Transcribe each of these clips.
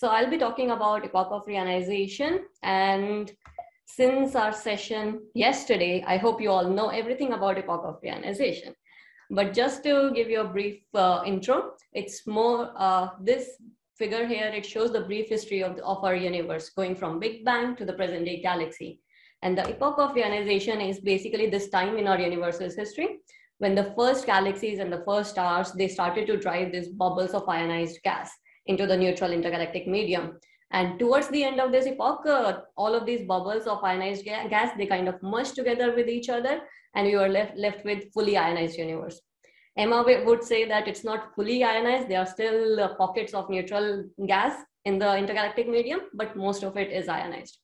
So I'll be talking about Epoch of Reionization. And since our session yesterday, I hope you all know everything about Epoch of Reionization. But just to give you a brief intro, it's more this figure here, it shows the brief history of our universe going from Big Bang to the present day galaxy. And the Epoch of Reionization is basically this time in our universe's history when the first galaxies and the first stars, they started to drive these bubbles of ionized gas into the neutral intergalactic medium. And towards the end of this epoch, all of these bubbles of ionized gas, they kind of merged together with each other, and we were left with fully ionized universe. Emma would say that it's not fully ionized. There are still pockets of neutral gas in the intergalactic medium, but most of it is ionized.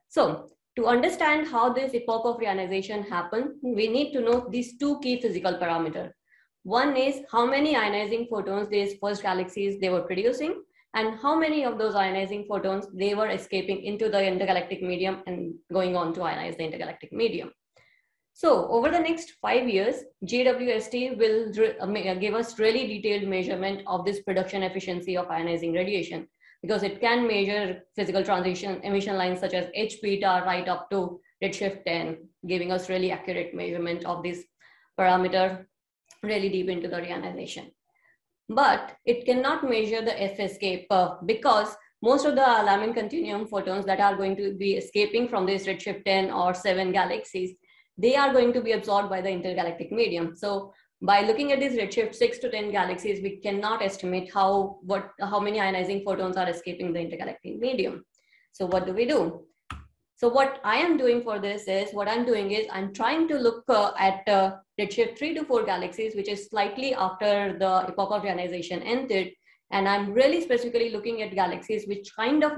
So to understand how this epoch of reionization happened, we need to know these two key physical parameters. One is how many ionizing photons these first galaxies they were producing, and how many of those ionizing photons they were escaping into the intergalactic medium and going on to ionize the intergalactic medium. So over the next 5 years, JWST will give us really detailed measurement of this production efficiency of ionizing radiation, because it can measure physical transition emission lines such as H beta right up to redshift 10, giving us really accurate measurement of this parameter really deep into the reionization. But it cannot measure the F escape because most of the alarming continuum photons that are going to be escaping from this redshift 10 or 7 galaxies, they are going to be absorbed by the intergalactic medium. So by looking at these redshift 6 to 10 galaxies, we cannot estimate how many ionizing photons are escaping the intergalactic medium. So what do? So what I am doing for this is, I'm trying to look at redshift 3 to 4 galaxies, which is slightly after the epoch of reionization ended. And I'm really specifically looking at galaxies which kind of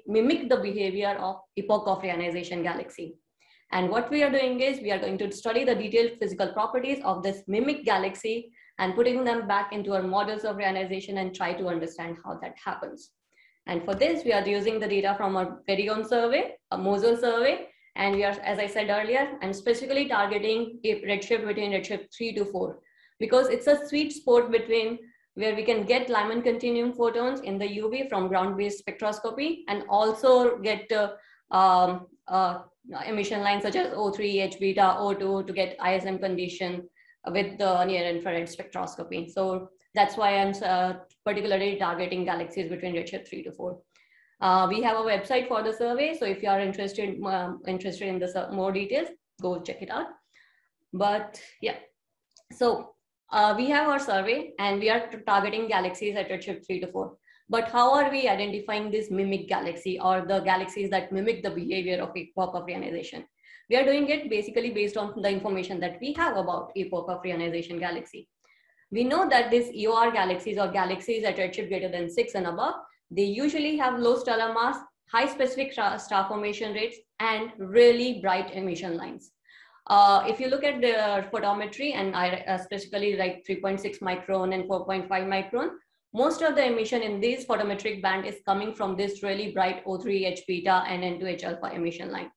mimic the behavior of epoch of reionization galaxy. And what we are doing is we are going to study the detailed physical properties of this mimic galaxy and putting them back into our models of reionization and try to understand how that happens. And for this, we are using the data from our very own survey, a MOSEL survey. And we are, as I said earlier, I'm specifically targeting a redshift between redshift 3 to 4, because it's a sweet spot between where we can get Lyman continuum photons in the UV from ground-based spectroscopy and also get emission lines such as O3, H beta, O2 to get ISM condition with the near-infrared spectroscopy. So that's why I'm particularly targeting galaxies between redshift 3 to 4. We have a website for the survey, so if you are interested in the more details, go check it out. But yeah, so we have our survey and we are targeting galaxies at redshift 3 to 4. But how are we identifying this mimic galaxy or the galaxies that mimic the behavior of epoch of reionization? We are doing it basically based on the information that we have about epoch of reionization galaxy. We know that these EOR galaxies or galaxies at redshift greater than 6 and above, they usually have low stellar mass, high specific star formation rates, and really bright emission lines. If you look at the photometry, and I specifically like 3.6 micron and 4.5 micron, most of the emission in this photometric band is coming from this really bright O3 H beta and N2H alpha emission line.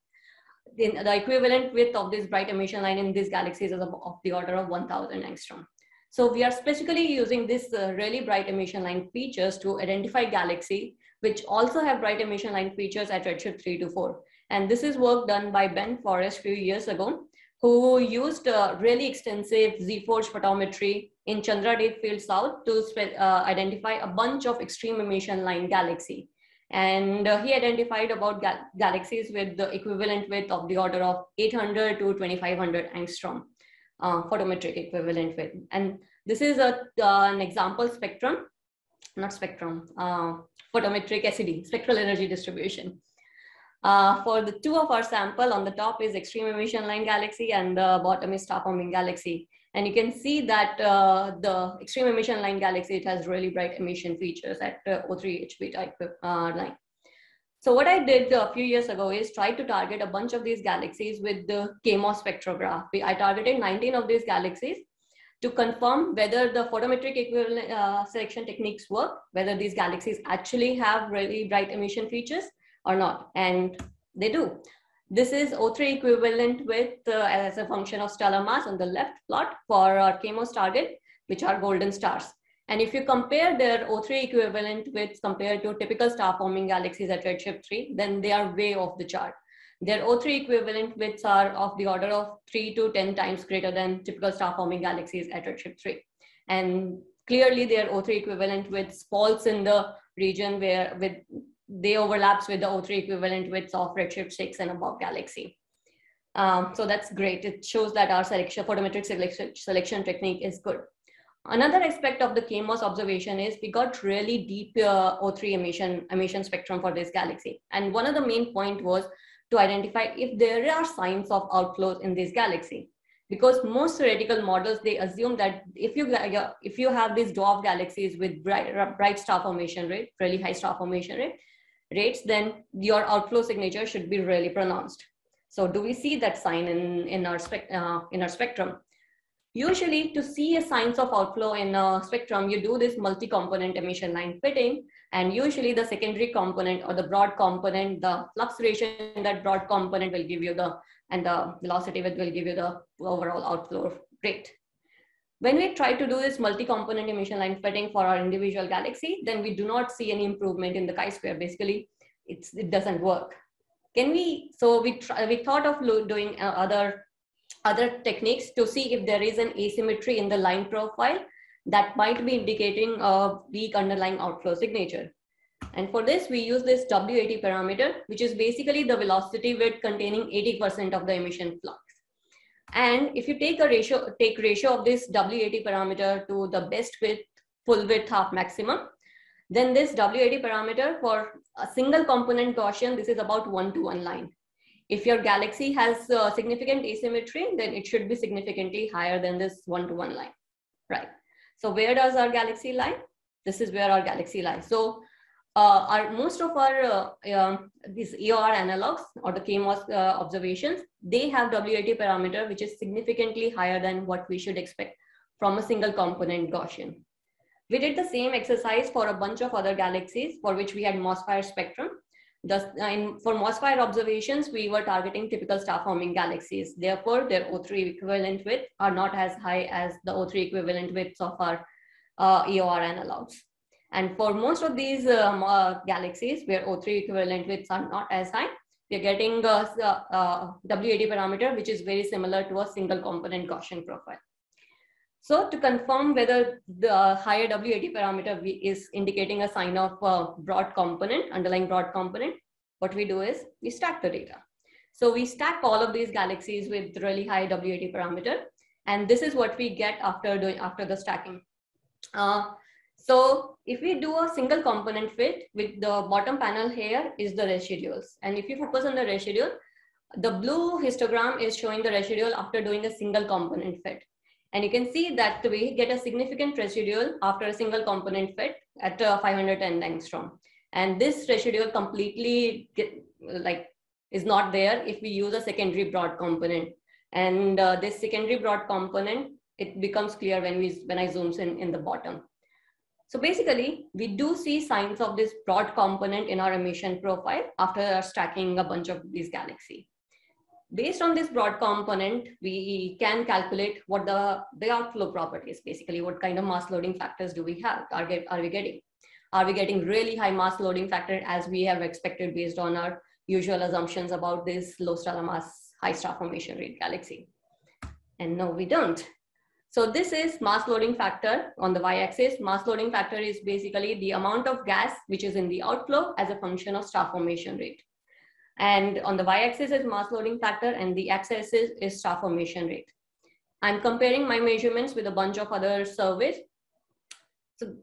The equivalent width of this bright emission line in these galaxies is of the order of 1000 angstrom. So we are specifically using this really bright emission line features to identify galaxies which also have bright emission line features at redshift 3 to 4. And this is work done by Ben Forrest a few years ago, who used really extensive Z-Forge photometry in Chandra Deep Field South to identify a bunch of extreme emission line galaxy. And he identified about galaxies with the equivalent width of the order of 800 to 2500 angstrom. Photometric equivalent width. And this is an example spectrum, not spectrum, photometric SED, spectral energy distribution. For the two of our sample, on the top is extreme emission line galaxy and the bottom is star forming galaxy. And you can see that the extreme emission line galaxy, it has really bright emission features at O3 H beta line. So what I did a few years ago is try to target a bunch of these galaxies with the CMOS spectrograph. I targeted 19 of these galaxies to confirm whether the photometric equivalent selection techniques work, whether these galaxies actually have really bright emission features or not, and they do. This is O3 equivalent with as a function of stellar mass on the left plot for our CMOS target, which are golden stars. And if you compare their O3 equivalent widths compared to typical star-forming galaxies at redshift 3, then they are way off the chart. Their O3 equivalent widths are of the order of 3 to 10 times greater than typical star-forming galaxies at redshift 3. And clearly their O3 equivalent widths falls in the region where they overlaps with the O3 equivalent widths of redshift 6 and above galaxy. So that's great. It shows that our photometric selection technique is good. Another aspect of the KMOS observation is we got really deep O3 emission spectrum for this galaxy. And one of the main point was to identify if there are signs of outflows in this galaxy. Because most theoretical models, they assume that if you have these dwarf galaxies with bright star formation rate, really high star formation rates, then your outflow signature should be really pronounced. So do we see that sign in our spectrum? Usually to see a signs of outflow in a spectrum, you do this multi-component emission line fitting, and usually the secondary component or the broad component, the flux ratio in that broad component will give you and the velocity width will give you the overall outflow rate. When we try to do this multi-component emission line fitting for our individual galaxy, then we do not see any improvement in the chi-square. Basically, it doesn't work. We thought of doing other techniques to see if there is an asymmetry in the line profile that might be indicating a weak underlying outflow signature. And for this, we use this W80 parameter, which is basically the velocity width containing 80% of the emission flux. And if you take ratio of this W80 parameter to the best width, full width half maximum, then this W80 parameter for a single component Gaussian, this is about 1-to-1 line. If your galaxy has significant asymmetry, then it should be significantly higher than this 1-to-1 line, right? So where does our galaxy lie? This is where our galaxy lies. So most of our these EOR analogs or the KMOS observations, they have W80 parameter, which is significantly higher than what we should expect from a single component Gaussian. We did the same exercise for a bunch of other galaxies for which we had MOSFIRE spectrum. For MOSFIRE observations, we were targeting typical star-forming galaxies. Therefore, their O3 equivalent width are not as high as the O3 equivalent widths of our EOR analogs. And for most of these galaxies where O3 equivalent widths are not as high, we're getting W80 parameter, which is very similar to a single component Gaussian profile. So to confirm whether the higher W80 parameter is indicating a sign of broad component, underlying broad component, what we do is we stack the data. So we stack all of these galaxies with really high W80 parameter, and this is what we get after the stacking. So if we do a single component fit, with the bottom panel here is the residuals. And if you focus on the residual, the blue histogram is showing the residual after doing a single component fit. And you can see that we get a significant residual after a single component fit at 510 angstrom. And this residual completely is not there if we use a secondary broad component. And this secondary broad component, it becomes clear when I zoom in the bottom. So basically, we do see signs of this broad component in our emission profile after stacking a bunch of these galaxies. Based on this broad component, we can calculate what the outflow properties, basically what kind of mass loading factors do we have, are we getting? Are we getting really high mass loading factor as we have expected based on our usual assumptions about this low stellar mass, high star formation rate galaxy? And no, we don't. So this is mass loading factor on the y-axis. Mass loading factor is basically the amount of gas which is in the outflow as a function of star formation rate. And on the y-axis is mass loading factor and the x-axis is star formation rate. I'm comparing my measurements with a bunch of other surveys. So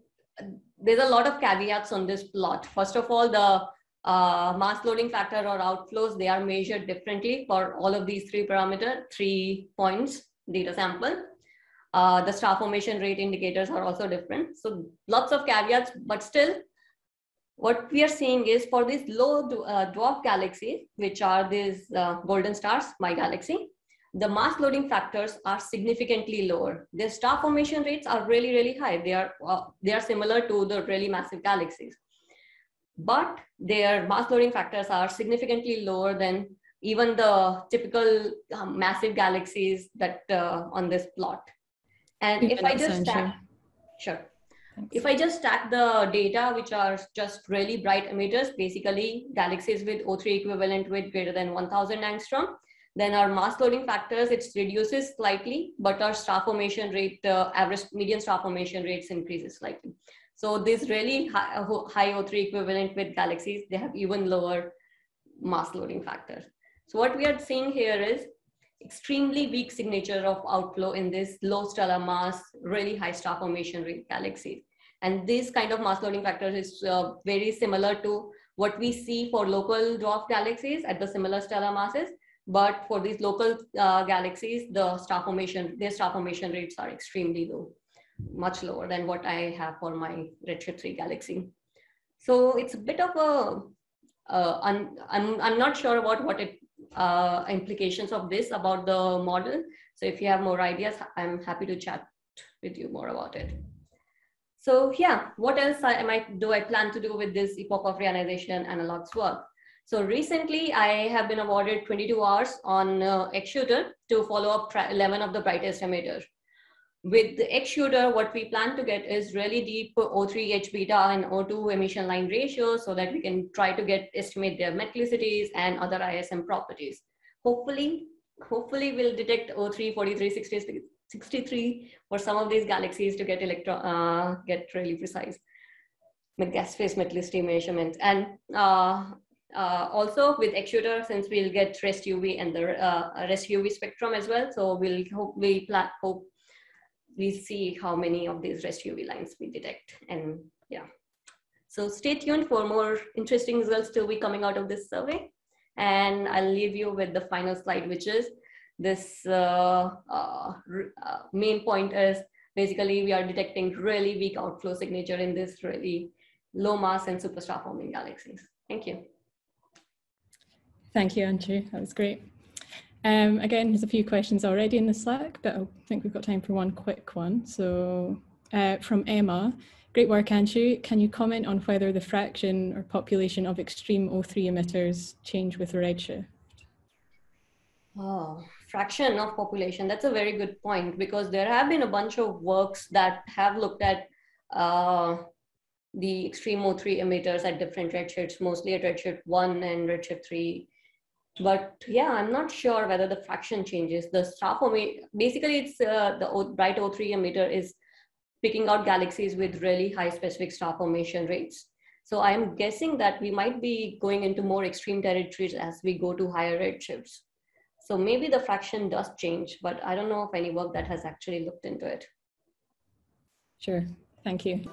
there's a lot of caveats on this plot. First of all, the mass loading factor or outflows, they are measured differently for all of these 3 points data sample. The star formation rate indicators are also different. So lots of caveats, but still, what we are seeing is for these low dwarf galaxies, which are these golden stars, my galaxy, the mass loading factors are significantly lower. Their star formation rates are really, really high. They are similar to the really massive galaxies. But their mass loading factors are significantly lower than even the typical massive galaxies that on this plot. And if I just stack, sure. Thanks. If I just stack the data, which are just really bright emitters, basically galaxies with O3 equivalent with greater than 1000 angstrom, then our mass loading factors, it reduces slightly, but our star formation rate, average median star formation rates increases slightly. So these really high O3 equivalent with galaxies, they have even lower mass loading factors. So what we are seeing here is extremely weak signature of outflow in this low stellar mass, really high star formation rate galaxies. And this kind of mass loading factor is very similar to what we see for local dwarf galaxies at the similar stellar masses. But for these local galaxies, their star formation rates are extremely low, much lower than what I have for my Redshift 3 galaxy. So it's a bit of a, I'm not sure about what it implications of this about the model. So if you have more ideas, I'm happy to chat with you more about it. So yeah, what else do I plan to do with this Epoch of Reionization analogs work? So recently I have been awarded 22 hours on X-Shooter to follow up 11 of the brightest emitters. With the X-Shooter, what we plan to get is really deep O3 H beta and O2 emission line ratios so that we can try to estimate their metallicities and other ISM properties. Hopefully we'll detect O3 43 63 for some of these galaxies to get really precise gas phase metallicity measurements. And also with X-Shooter, since we'll get rest UV and the rest UV spectrum as well, so we'll see how many of these rest UV lines we detect. And yeah, so stay tuned for more interesting results to be coming out of this survey. And I'll leave you with the final slide, which is this main point is basically we are detecting really weak outflow signature in this really low mass and superstar forming galaxies. Thank you. Thank you, Anshu. That was great. Again, there's a few questions already in the Slack, but I think we've got time for one quick one. So from Emma, great work, Anshu. Can you comment on whether the fraction or population of extreme O3 emitters change with redshift? Oh, fraction of population. That's a very good point, because there have been a bunch of works that have looked at the extreme O3 emitters at different redshifts, mostly at redshift 1 and redshift 3. But yeah, I'm not sure whether the fraction changes. The star formation, basically it's the bright O3 emitter is picking out galaxies with really high specific star formation rates. So I'm guessing that we might be going into more extreme territories as we go to higher redshifts. So maybe the fraction does change, but I don't know of any work that has actually looked into it. Sure, thank you.